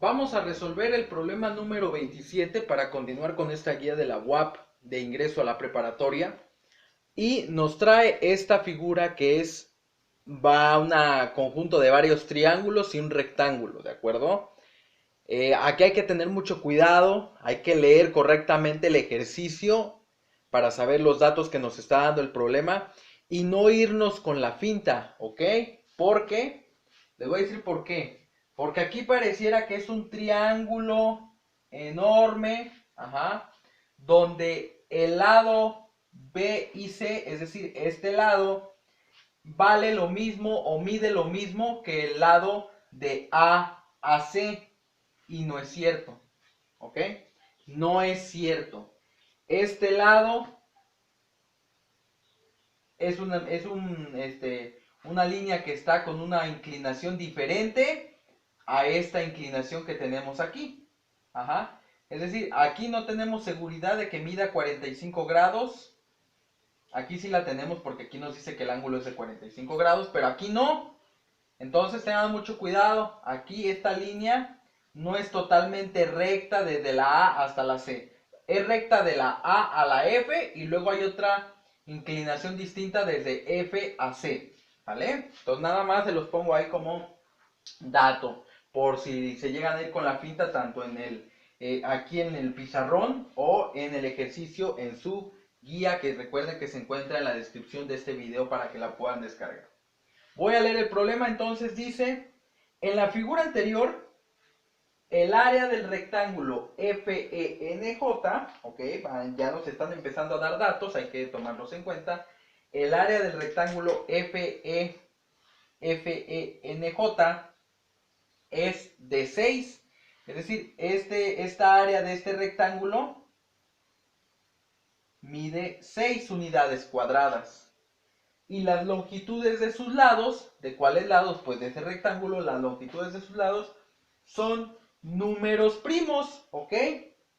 Vamos a resolver el problema número 27 para continuar con esta guía de la UAP de ingreso a la preparatoria. Y nos trae esta figura que va a un conjunto de varios triángulos y un rectángulo, ¿de acuerdo? Aquí hay que tener mucho cuidado, hay que leer correctamente el ejercicio para saber los datos que nos está dando el problema y no irnos con la finta, ¿ok? Porque, les voy a decir por qué. Porque aquí pareciera que es un triángulo enorme, ajá, donde el lado B y C, es decir, este lado, vale lo mismo o mide lo mismo que el lado de A a C. Y no es cierto, ¿ok? No es cierto. Este lado una línea que está con una inclinación diferente a esta inclinación que tenemos aquí. Ajá. Es decir, aquí no tenemos seguridad de que mida 45 grados. Aquí sí la tenemos porque aquí nos dice que el ángulo es de 45 grados, pero aquí no. Entonces tengan mucho cuidado. Aquí esta línea no es totalmente recta desde la A hasta la C. Es recta de la A a la F y luego hay otra inclinación distinta desde F a C. ¿Vale? Entonces nada más se los pongo ahí como dato. Por si se llegan a ir con la finta tanto aquí en el pizarrón o en el ejercicio en su guía, que recuerden que se encuentra en la descripción de este video para que la puedan descargar. Voy a leer el problema, entonces dice, en la figura anterior, el área del rectángulo FENJ, ok, ya nos están empezando a dar datos, hay que tomarlos en cuenta, el área del rectángulo FENJ es de 6, es decir, esta área de este rectángulo mide 6 unidades cuadradas. Y las longitudes de sus lados, ¿de cuáles lados? Pues de ese rectángulo, las longitudes de sus lados son números primos, ¿ok?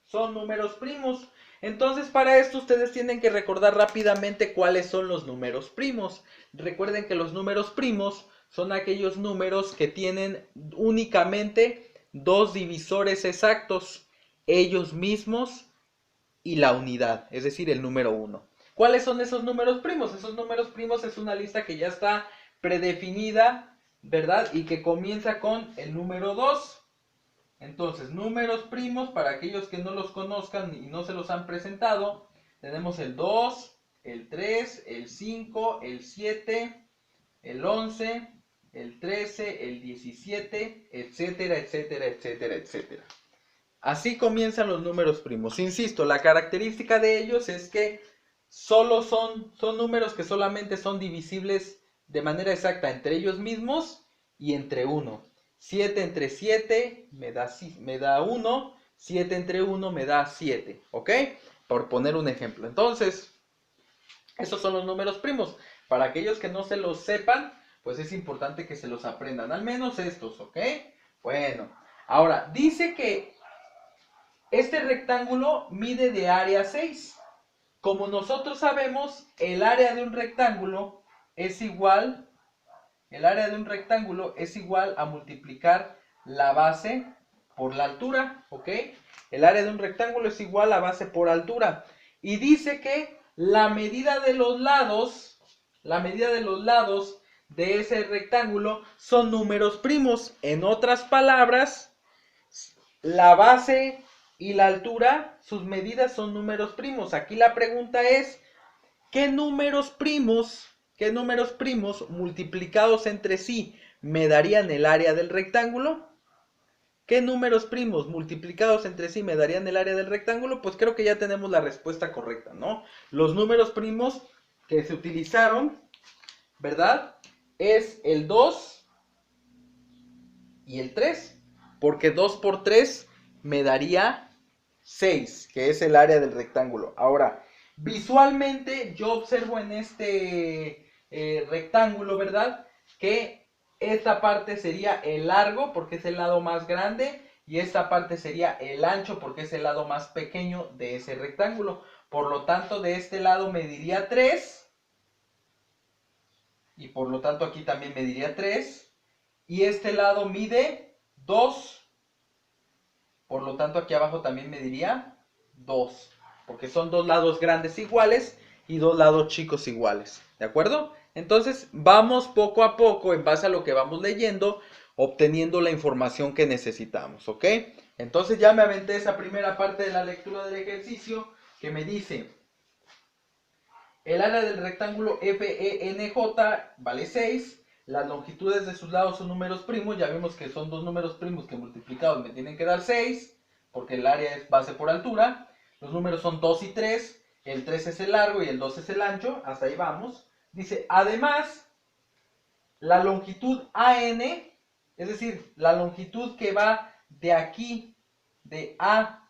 Son números primos. Entonces para esto ustedes tienen que recordar rápidamente cuáles son los números primos. Recuerden que los números primos son aquellos números que tienen únicamente dos divisores exactos, ellos mismos y la unidad, es decir, el número 1. ¿Cuáles son esos números primos? Esos números primos es una lista que ya está predefinida, ¿verdad? Y que comienza con el número 2. Entonces, números primos, para aquellos que no los conozcan y no se los han presentado, tenemos el 2, el 3, el 5, el 7, el 11, el 13, el 17, etcétera, etcétera, etcétera, etcétera. Así comienzan los números primos. Insisto, la característica de ellos es que son números que solamente son divisibles de manera exacta entre ellos mismos y entre 1. 7 entre 7 me da 1, 7 entre 1 me da 7, ¿ok? Por poner un ejemplo. Entonces, esos son los números primos. Para aquellos que no se los sepan, pues es importante que se los aprendan, al menos estos, ¿ok? Bueno, ahora, dice que este rectángulo mide de área 6. Como nosotros sabemos, el área de un rectángulo es igual, a multiplicar la base por la altura, ¿ok? El área de un rectángulo es igual a base por altura. Y dice que la medida de los lados de ese rectángulo son números primos. En otras palabras, la base y la altura, sus medidas son números primos. Aquí la pregunta es, ¿qué números primos multiplicados entre sí me darían el área del rectángulo? ¿Qué números primos multiplicados entre sí me darían el área del rectángulo? Pues creo que ya tenemos la respuesta correcta, ¿no? Los números primos que se utilizaron, ¿verdad? Es el 2 y el 3, porque 2 por 3 me daría 6, que es el área del rectángulo. Ahora, visualmente yo observo en este rectángulo, ¿verdad? Que esta parte sería el largo porque es el lado más grande y esta parte sería el ancho porque es el lado más pequeño de ese rectángulo. Por lo tanto, de este lado mediría 3 y por lo tanto aquí también mediría 3 y este lado mide 2. Por lo tanto, aquí abajo también mediría 2. Porque son dos lados grandes iguales y dos lados chicos iguales. ¿De acuerdo? Entonces, vamos poco a poco, en base a lo que vamos leyendo, obteniendo la información que necesitamos. ¿Ok? Entonces, ya me aventé esa primera parte de la lectura del ejercicio que me dice: el área del rectángulo FENJ vale 6. Las longitudes de sus lados son números primos. Ya vimos que son dos números primos que multiplicados me tienen que dar 6, porque el área es base por altura. Los números son 2 y 3. El 3 es el largo y el 2 es el ancho. Hasta ahí vamos. Dice, además, la longitud AN, es decir, la longitud que va de aquí, de A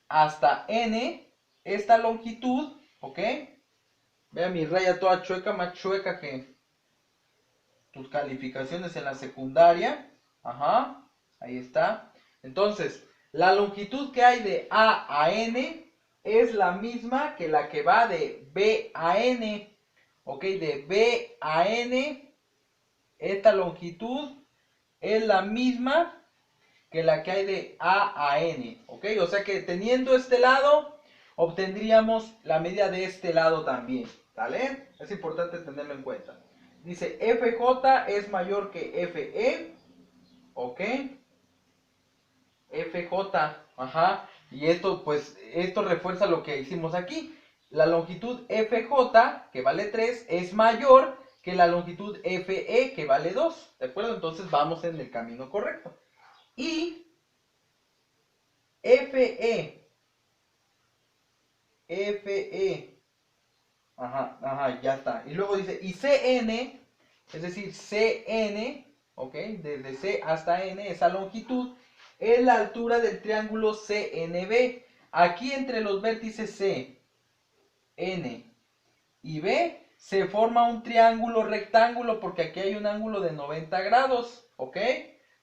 hasta N, esta longitud, ¿ok? Vea mi raya toda chueca, más chueca que tus calificaciones en la secundaria. Ajá, ahí está. Entonces, la longitud que hay de A a N es la misma que la que va de B a N. Ok, de B a N, esta longitud es la misma que la que hay de A a N. Ok, o sea que teniendo este lado, obtendríamos la medida de este lado también. ¿Vale? Es importante tenerlo en cuenta. Dice FJ es mayor que FE. Ok. FJ. Ajá. Y esto, pues, esto refuerza lo que hicimos aquí. La longitud FJ, que vale 3, es mayor que la longitud FE, que vale 2. ¿De acuerdo? Entonces vamos en el camino correcto. Y FE. FE. Ajá, ya está. Y luego dice, y CN, es decir, CN, ok, desde C hasta N, esa longitud, es la altura del triángulo CNB. Aquí entre los vértices C, N y B, se forma un triángulo rectángulo, porque aquí hay un ángulo de 90 grados, ok.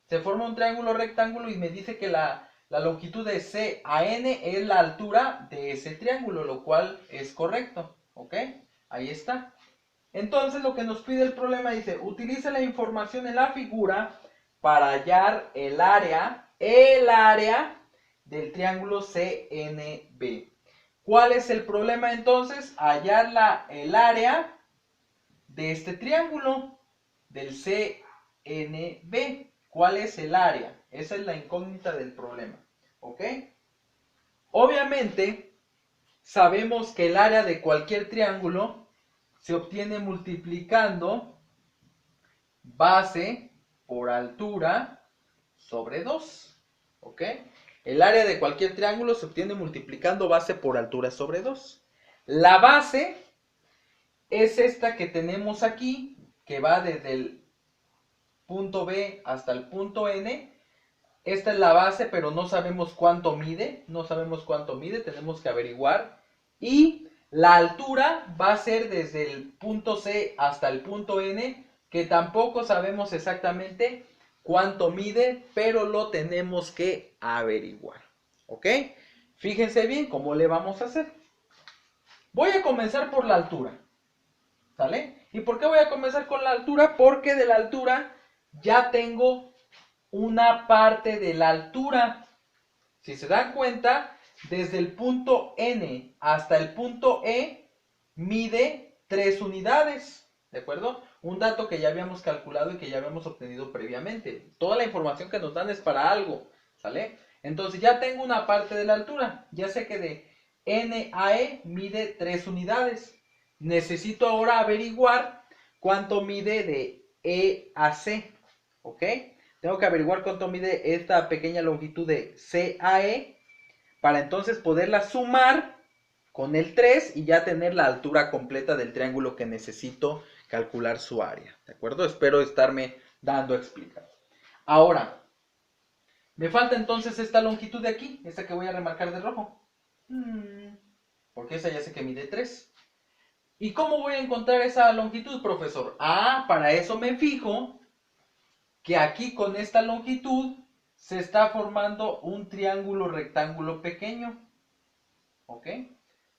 Se forma un triángulo rectángulo y me dice que la longitud de C a N es la altura de ese triángulo, lo cual es correcto. ¿Ok? Ahí está. Entonces lo que nos pide el problema dice, utiliza la información en la figura para hallar el área del triángulo CNB. ¿Cuál es el problema entonces? Hallar el área de este triángulo, del CNB. ¿Cuál es el área? Esa es la incógnita del problema. ¿Ok? Obviamente, sabemos que el área de cualquier triángulo se obtiene multiplicando base por altura sobre 2. ¿Ok? El área de cualquier triángulo se obtiene multiplicando base por altura sobre 2. La base es esta que tenemos aquí, que va desde el punto B hasta el punto N. Esta es la base, pero no sabemos cuánto mide. No sabemos cuánto mide, tenemos que averiguar. Y la altura va a ser desde el punto C hasta el punto N, que tampoco sabemos exactamente cuánto mide, pero lo tenemos que averiguar. ¿Ok? Fíjense bien cómo le vamos a hacer. Voy a comenzar por la altura. ¿Sale? ¿Y por qué voy a comenzar con la altura? Porque de la altura ya tengo una parte de la altura. Si se dan cuenta, desde el punto N hasta el punto E mide 3 unidades. ¿De acuerdo? Un dato que ya habíamos calculado y que ya habíamos obtenido previamente. Toda la información que nos dan es para algo. ¿Sale? Entonces ya tengo una parte de la altura. Ya sé que de N a E mide 3 unidades. Necesito ahora averiguar cuánto mide de E a C. ¿Ok? Tengo que averiguar cuánto mide esta pequeña longitud de CAE para entonces poderla sumar con el 3 y ya tener la altura completa del triángulo que necesito calcular su área. ¿De acuerdo? Espero estarme dando a explicar. Ahora, me falta entonces esta longitud de aquí, esta que voy a remarcar de rojo. Porque esa ya sé que mide 3. ¿Y cómo voy a encontrar esa longitud, profesor? Para eso me fijo que aquí con esta longitud se está formando un triángulo rectángulo pequeño. ¿Ok?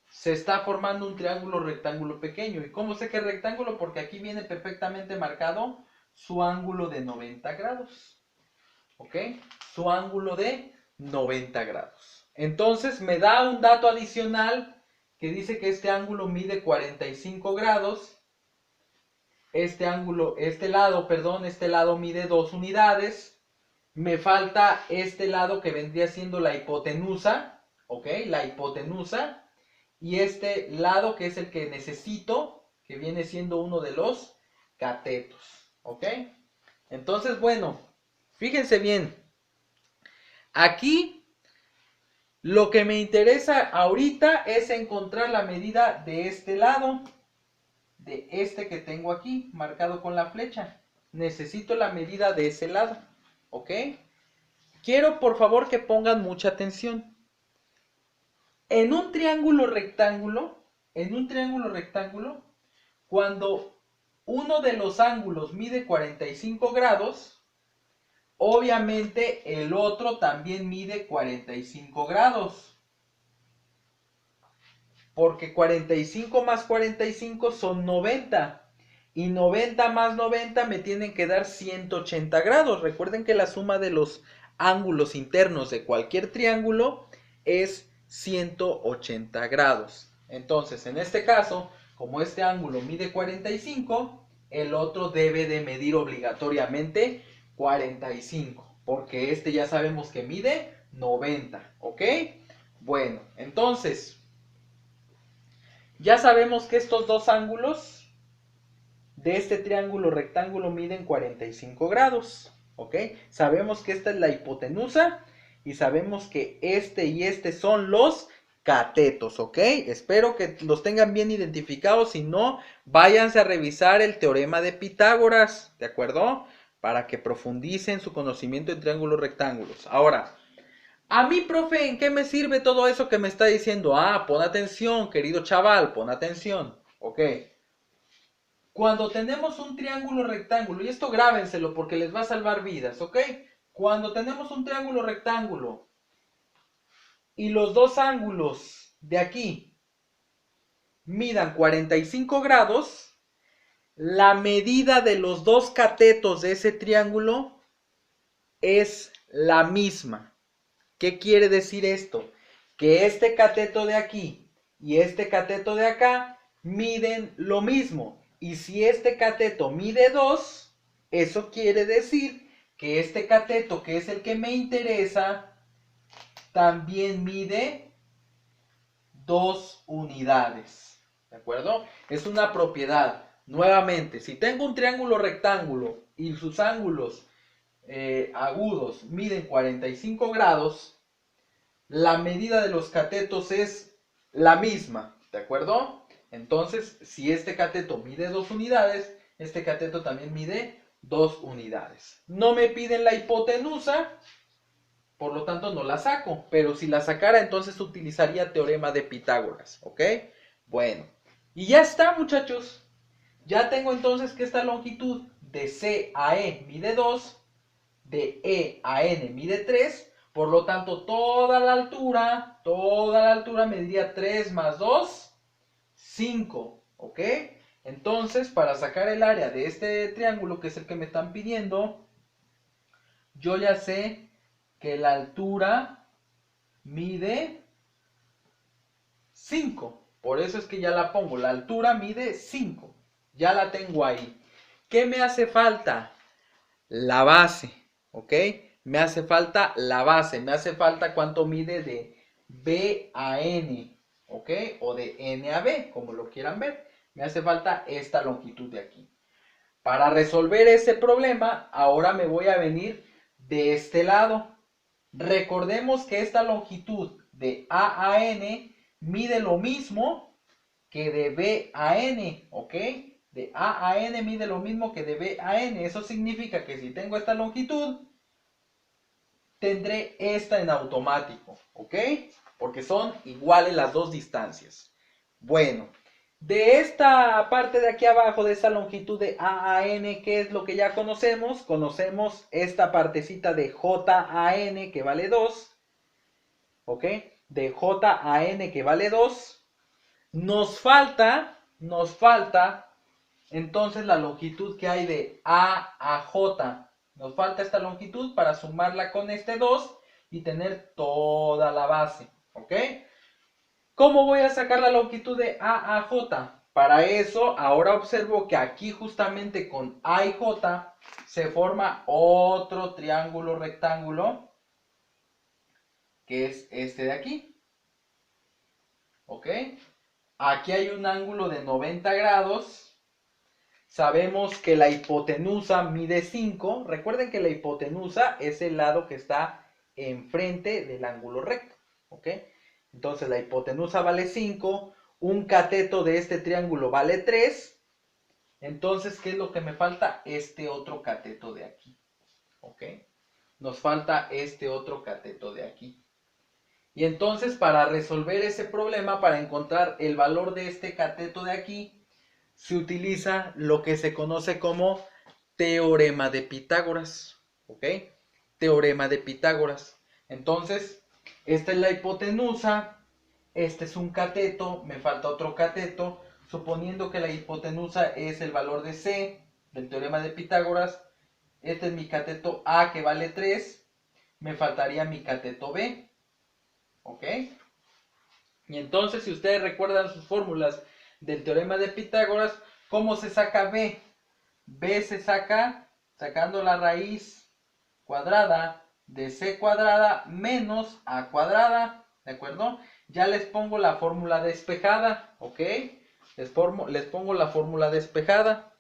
Se está formando un triángulo rectángulo pequeño. ¿Y cómo sé que es rectángulo? Porque aquí viene perfectamente marcado su ángulo de 90 grados. ¿Ok? Su ángulo de 90 grados. Entonces me da un dato adicional que dice que este ángulo mide 45 grados. Este lado mide 2 unidades. Me falta este lado que vendría siendo la hipotenusa, ¿ok? La hipotenusa. Y este lado que es el que necesito, que viene siendo uno de los catetos, ¿ok? Entonces, bueno, fíjense bien. Aquí lo que me interesa ahorita es encontrar la medida de este lado, de este que tengo aquí, marcado con la flecha. Necesito la medida de ese lado, ¿ok? Quiero por favor que pongan mucha atención. En un triángulo rectángulo, cuando uno de los ángulos mide 45 grados, obviamente el otro también mide 45 grados. Porque 45 más 45 son 90. Y 90 más 90 me tienen que dar 180 grados. Recuerden que la suma de los ángulos internos de cualquier triángulo es 180 grados. Entonces, en este caso, como este ángulo mide 45, el otro debe de medir obligatoriamente 45. Porque este ya sabemos que mide 90, ¿ok? Bueno, entonces ya sabemos que estos dos ángulos de este triángulo rectángulo miden 45 grados, ¿ok? Sabemos que esta es la hipotenusa y sabemos que este y este son los catetos, ¿ok? Espero que los tengan bien identificados, si no, váyanse a revisar el teorema de Pitágoras, ¿de acuerdo? Para que profundicen su conocimiento en triángulos rectángulos. Ahora, a mí, profe, ¿en qué me sirve todo eso que me está diciendo? Ah, pon atención, querido chaval, pon atención. Ok. Cuando tenemos un triángulo rectángulo, y esto grábenselo porque les va a salvar vidas, ¿ok? Cuando tenemos un triángulo rectángulo y los dos ángulos de aquí midan 45 grados, la medida de los dos catetos de ese triángulo es la misma. ¿Qué quiere decir esto? Que este cateto de aquí y este cateto de acá miden lo mismo. Y si este cateto mide 2, eso quiere decir que este cateto, que es el que me interesa, también mide 2 unidades. ¿De acuerdo? Es una propiedad. Nuevamente, si tengo un triángulo rectángulo y sus ángulos agudos miden 45 grados, la medida de los catetos es la misma, ¿de acuerdo? Entonces, si este cateto mide 2 unidades, este cateto también mide 2 unidades. No me piden la hipotenusa, por lo tanto no la saco, pero si la sacara entonces utilizaría teorema de Pitágoras, ¿ok? Bueno, y ya está, muchachos. Ya tengo entonces que esta longitud de C a E mide 2, de E a N mide 3, por lo tanto toda la altura mediría 3 más 2, 5, ¿ok? Entonces, para sacar el área de este triángulo, que es el que me están pidiendo, yo ya sé que la altura mide 5. Por eso es que ya la pongo. La altura mide 5. Ya la tengo ahí. ¿Qué me hace falta? La base, ¿ok? Me hace falta la base. Me hace falta cuánto mide de B a N, ¿ok? O de N a B, como lo quieran ver. Me hace falta esta longitud de aquí. Para resolver ese problema, ahora me voy a venir de este lado. Recordemos que esta longitud de A a N mide lo mismo que de B a N, ¿ok? De A a N mide lo mismo que de B a N. Eso significa que si tengo esta longitud, tendré esta en automático, ¿ok? Porque son iguales las dos distancias. Bueno, de esta parte de aquí abajo, de esta longitud de A a N, ¿qué es lo que ya conocemos? Conocemos esta partecita de J a N que vale 2, ¿ok? De J a N que vale 2. Nos falta entonces la longitud que hay de A a J. Nos falta esta longitud para sumarla con este 2 y tener toda la base, ¿ok? ¿Cómo voy a sacar la longitud de A a J? Para eso, ahora observo que aquí justamente con A y J se forma otro triángulo rectángulo, que es este de aquí, ¿ok? Aquí hay un ángulo de 90 grados. Sabemos que la hipotenusa mide 5. Recuerden que la hipotenusa es el lado que está enfrente del ángulo recto, ¿ok? Entonces la hipotenusa vale 5. Un cateto de este triángulo vale 3. Entonces, ¿qué es lo que me falta? Este otro cateto de aquí, ¿ok? Nos falta este otro cateto de aquí. Y entonces, para resolver ese problema, para encontrar el valor de este cateto de aquí, se utiliza lo que se conoce como teorema de Pitágoras, ¿ok? Teorema de Pitágoras. Entonces, esta es la hipotenusa, este es un cateto, me falta otro cateto, suponiendo que la hipotenusa es el valor de C del teorema de Pitágoras, este es mi cateto A que vale 3, me faltaría mi cateto B, ¿ok? Y entonces, si ustedes recuerdan sus fórmulas del teorema de Pitágoras, ¿cómo se saca B? B se saca sacando la raíz cuadrada de C cuadrada menos A cuadrada, ¿de acuerdo? Ya les pongo la fórmula despejada, ¿ok? Les pongo la fórmula despejada.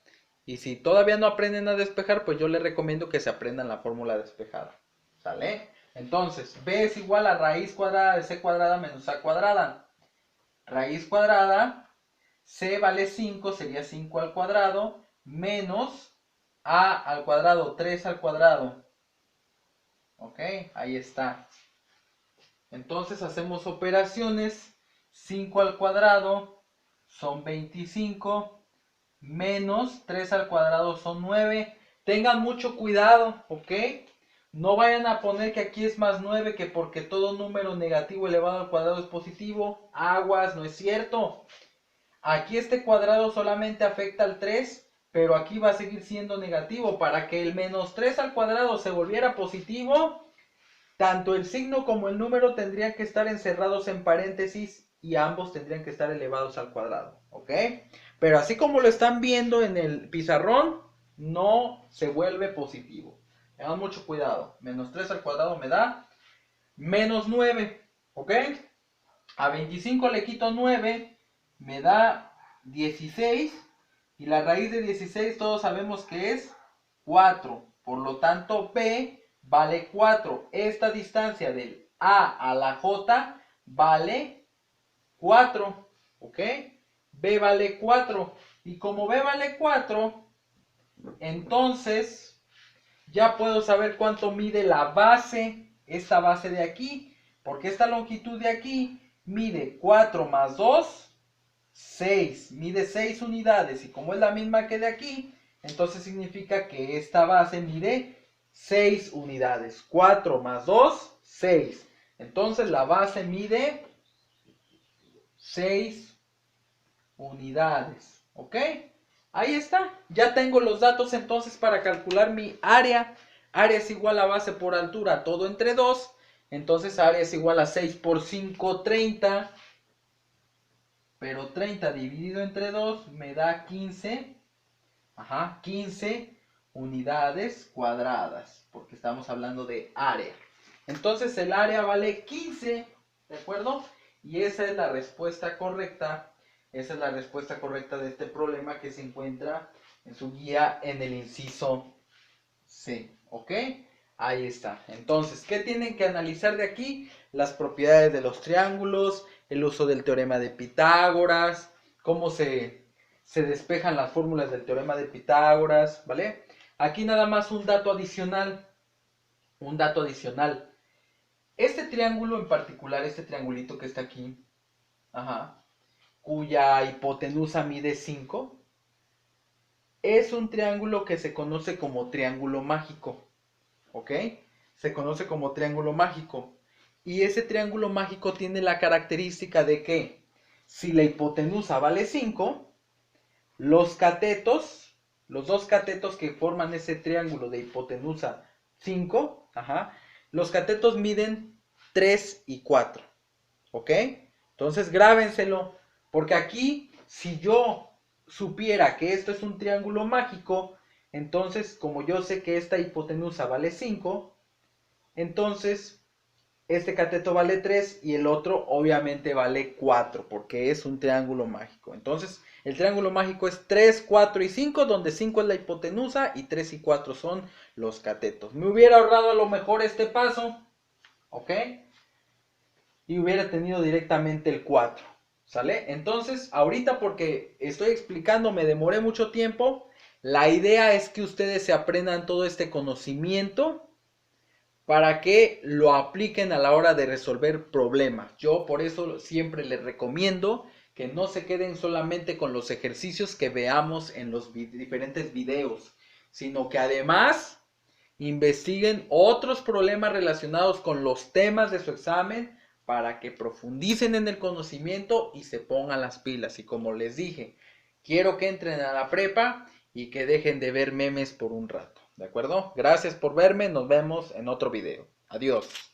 Y si todavía no aprenden a despejar, pues yo les recomiendo que se aprendan la fórmula despejada, ¿sale? Entonces, B es igual a raíz cuadrada de C cuadrada menos A cuadrada. Raíz cuadrada, C vale 5, sería 5 al cuadrado, menos A al cuadrado, 3 al cuadrado. Ok, ahí está. Entonces hacemos operaciones. 5 al cuadrado son 25, menos 3 al cuadrado son 9. Tengan mucho cuidado, ¿ok? No vayan a poner que aquí es más 9, que porque todo número negativo elevado al cuadrado es positivo. Aguas, no es cierto. Aquí este cuadrado solamente afecta al 3, pero aquí va a seguir siendo negativo. Para que el menos 3 al cuadrado se volviera positivo, tanto el signo como el número tendrían que estar encerrados en paréntesis y ambos tendrían que estar elevados al cuadrado, ¿ok? Pero así como lo están viendo en el pizarrón, no se vuelve positivo. Tengan mucho cuidado. Menos 3 al cuadrado me da menos 9, ¿ok? A 25 le quito 9, me da 16. Y la raíz de 16 todos sabemos que es 4. Por lo tanto, B vale 4. Esta distancia del A a la J vale 4. ¿Ok? B vale 4. Y como B vale 4, entonces ya puedo saber cuánto mide la base, esta base de aquí, porque esta longitud de aquí mide 4 más 2, 6, mide 6 unidades, y como es la misma que de aquí, entonces significa que esta base mide 6 unidades. 4 más 2, 6. Entonces la base mide 6 unidades, ¿ok? Ahí está, ya tengo los datos entonces para calcular mi área. Área es igual a base por altura, todo entre 2. Entonces área es igual a 6 por 5, 30. Pero 30 dividido entre 2 me da 15. Ajá, 15 unidades cuadradas, porque estamos hablando de área. Entonces el área vale 15, ¿de acuerdo? Y esa es la respuesta correcta. Esa es la respuesta correcta de este problema que se encuentra en su guía en el inciso C, ¿ok? Ahí está. Entonces, ¿qué tienen que analizar de aquí? Las propiedades de los triángulos, el uso del teorema de Pitágoras, cómo se despejan las fórmulas del teorema de Pitágoras, ¿vale? Aquí nada más un dato adicional. Un dato adicional. Este triángulo en particular, este triangulito que está aquí, ajá, cuya hipotenusa mide 5, es un triángulo que se conoce como triángulo mágico, ¿ok? Se conoce como triángulo mágico. Y ese triángulo mágico tiene la característica de que si la hipotenusa vale 5, los catetos, los dos catetos que forman ese triángulo de hipotenusa 5, ajá, los catetos miden 3 y 4. ¿Ok? Entonces grábenselo, porque aquí si yo supiera que esto es un triángulo mágico, entonces como yo sé que esta hipotenusa vale 5, entonces este cateto vale 3 y el otro obviamente vale 4 porque es un triángulo mágico. Entonces el triángulo mágico es 3, 4 y 5, donde 5 es la hipotenusa y 3 y 4 son los catetos. Me hubiera ahorrado a lo mejor este paso, ¿ok? Y hubiera tenido directamente el 4, ¿sale? Entonces ahorita porque estoy explicando me demoré mucho tiempo. La idea es que ustedes se aprendan todo este conocimiento para que lo apliquen a la hora de resolver problemas. Yo por eso siempre les recomiendo que no se queden solamente con los ejercicios que veamos en los diferentes videos, sino que además investiguen otros problemas relacionados con los temas de su examen para que profundicen en el conocimiento y se pongan las pilas. Y como les dije, quiero que entren a la prepa y que dejen de ver memes por un rato. ¿De acuerdo? Gracias por verme, nos vemos en otro video. Adiós.